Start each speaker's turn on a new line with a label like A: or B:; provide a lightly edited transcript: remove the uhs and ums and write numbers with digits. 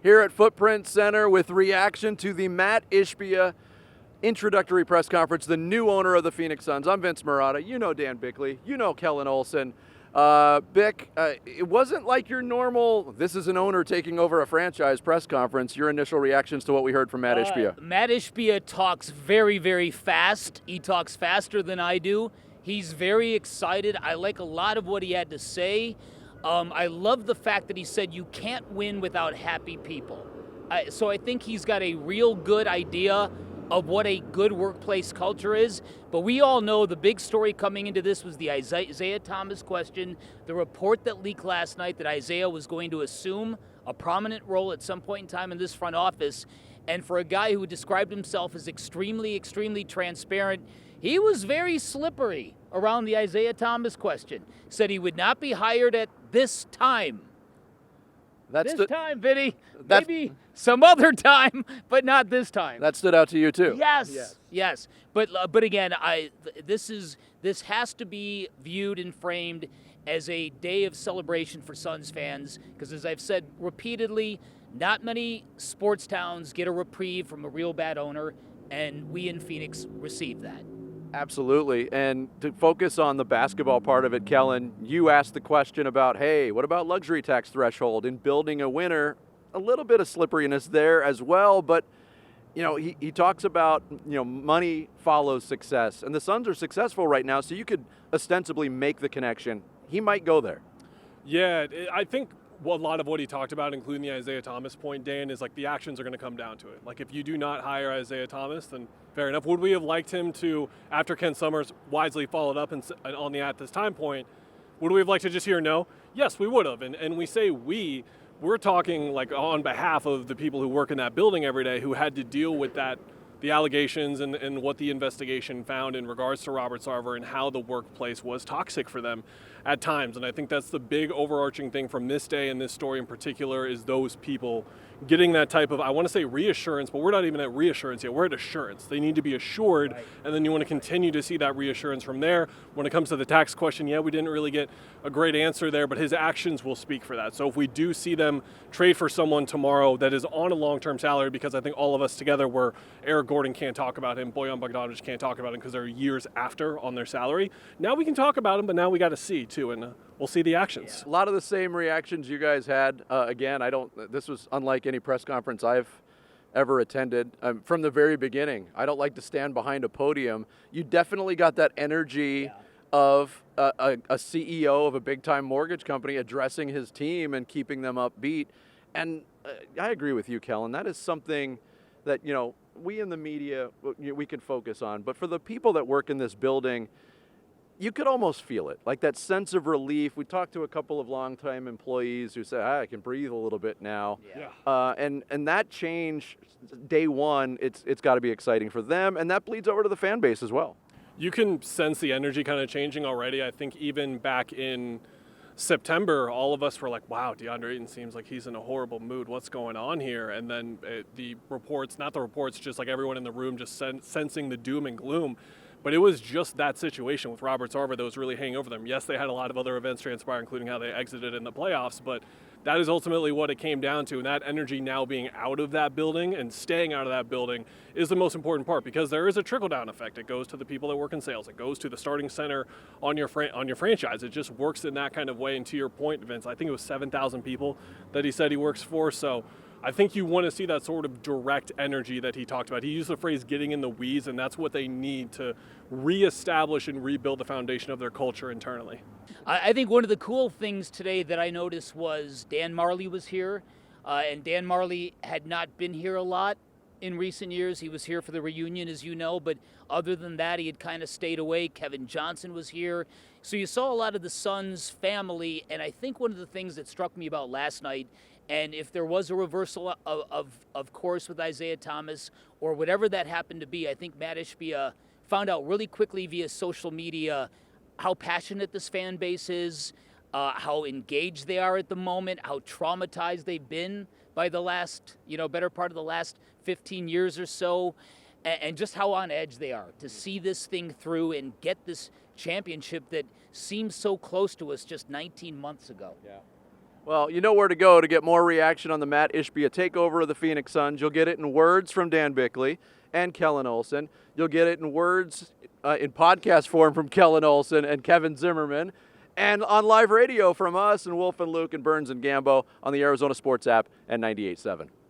A: here at Footprint Center with reaction to the Mat Ishbia introductory press conference, the new owner of the Phoenix Suns. I'm Vince Marotta. You know Dan Bickley. You know Kellan Olson. Bick, it wasn't like your normal, this is an owner taking over a franchise press conference. Your initial reactions to what we heard from Mat Ishbia?
B: Mat Ishbia talks very, very fast. He talks faster than I do. He's very excited. I like a lot of what he had to say. I love the fact that he said you can't win without happy people. So I think he's got a real good idea of what a good workplace culture is. But we all know the big story coming into this was the Isaiah Thomas question, the report that leaked last night that Isaiah was going to assume a prominent role at some point in time in this front office. And for a guy who described himself as extremely, extremely transparent, he was very slippery around the Isaiah Thomas question. Said he would not be hired at this time. Time, Vinny. Maybe some other time, but not this time.
A: That stood out to you too.
B: Yes. But again, this has to be viewed and framed as a day of celebration for Suns fans, because as I've said repeatedly, not many sports towns get a reprieve from a real bad owner, and we in Phoenix received that.
A: Absolutely. And to focus on the basketball part of it, Kellan, you asked the question about, hey, what about luxury tax threshold in building a winner? A little bit of slipperiness there as well, but he talks about, money follows success, and the Suns are successful right now, so you could ostensibly make the connection. He might go there.
C: Yeah, I think a lot of what he talked about, including the Isaiah Thomas point, Dan, is like the actions are going to come down to it. Like if you do not hire Isaiah Thomas, then fair enough. Would we have liked him to, after Ken Summers wisely followed up on the at this time point, would we have liked to just hear no? Yes, we would have. And we say we're talking like on behalf of the people who work in that building every day who had to deal with that, the allegations and what the investigation found in regards to Robert Sarver and how the workplace was toxic for them at times. And I think that's the big overarching thing from this day and this story in particular is those people getting that type of, I want to say reassurance, but we're not even at reassurance yet. We're at assurance. They need to be assured, right. And then you want to continue to see that reassurance from there. When it comes to the tax question, we didn't really get a great answer there, but his actions will speak for that. So if we do see them trade for someone tomorrow that is on a long-term salary, because I think all of us together were, Eric Gordon can't talk about him, Bojan Bogdanovic can't talk about him because they're years after on their salary. Now we can talk about him, but now we got to see too, and we'll see the actions.
A: A lot of the same reactions you guys had. Again, this was unlike any press conference I've ever attended. From the very beginning, I don't like to stand behind a podium. You definitely got that energy of a CEO of a big-time mortgage company addressing his team and keeping them upbeat. And I agree with you, Kellan. That is something that, we in the media, we can focus on. But for the people that work in this building, you could almost feel it, like that sense of relief. We talked to a couple of longtime employees who said, I can breathe a little bit now. And that change, day one, it's got to be exciting for them, and that bleeds over to the fan base as well.
C: You can sense the energy kind of changing already. I think even back in September, all of us were like, wow, DeAndre Ayton seems like he's in a horrible mood. What's going on here? And then just like everyone in the room just sensing the doom and gloom. But it was just that situation with Robert Sarver that was really hanging over them. Yes, they had a lot of other events transpire, including how they exited in the playoffs, but that is ultimately what it came down to. And that energy now being out of that building and staying out of that building is the most important part, because there is a trickle-down effect. It goes to the people that work in sales. It goes to the starting center on your franchise. It just works in that kind of way. And to your point, Vince, I think it was 7,000 people that he said he works for. So I think you want to see that sort of direct energy that he talked about. He used the phrase getting in the weeds, and that's what they need to reestablish and rebuild the foundation of their culture internally.
B: I think one of the cool things today that I noticed was Dan Marley was here, and Dan Marley had not been here a lot in recent years. He was here for the reunion, as you know, but other than that, he had kind of stayed away. Kevin Johnson was here. So you saw a lot of the Suns family, and I think one of the things that struck me about last night, and if there was a reversal of course with Isaiah Thomas or whatever that happened to be, I think Mat Ishbia found out really quickly via social media how passionate this fan base is, how engaged they are at the moment, how traumatized they've been by the last, better part of the last 15 years or so, and just how on edge they are to see this thing through and get this championship that seems so close to us just 19 months ago.
A: Yeah. Well, you know where to go to get more reaction on the Mat Ishbia takeover of the Phoenix Suns. You'll get it in words from Dan Bickley and Kellan Olson. You'll get it in words in podcast form from Kellan Olson and Kevin Zimmerman. And on live radio from us and Wolf and Luke and Burns and Gambo on the Arizona Sports app and 98.7.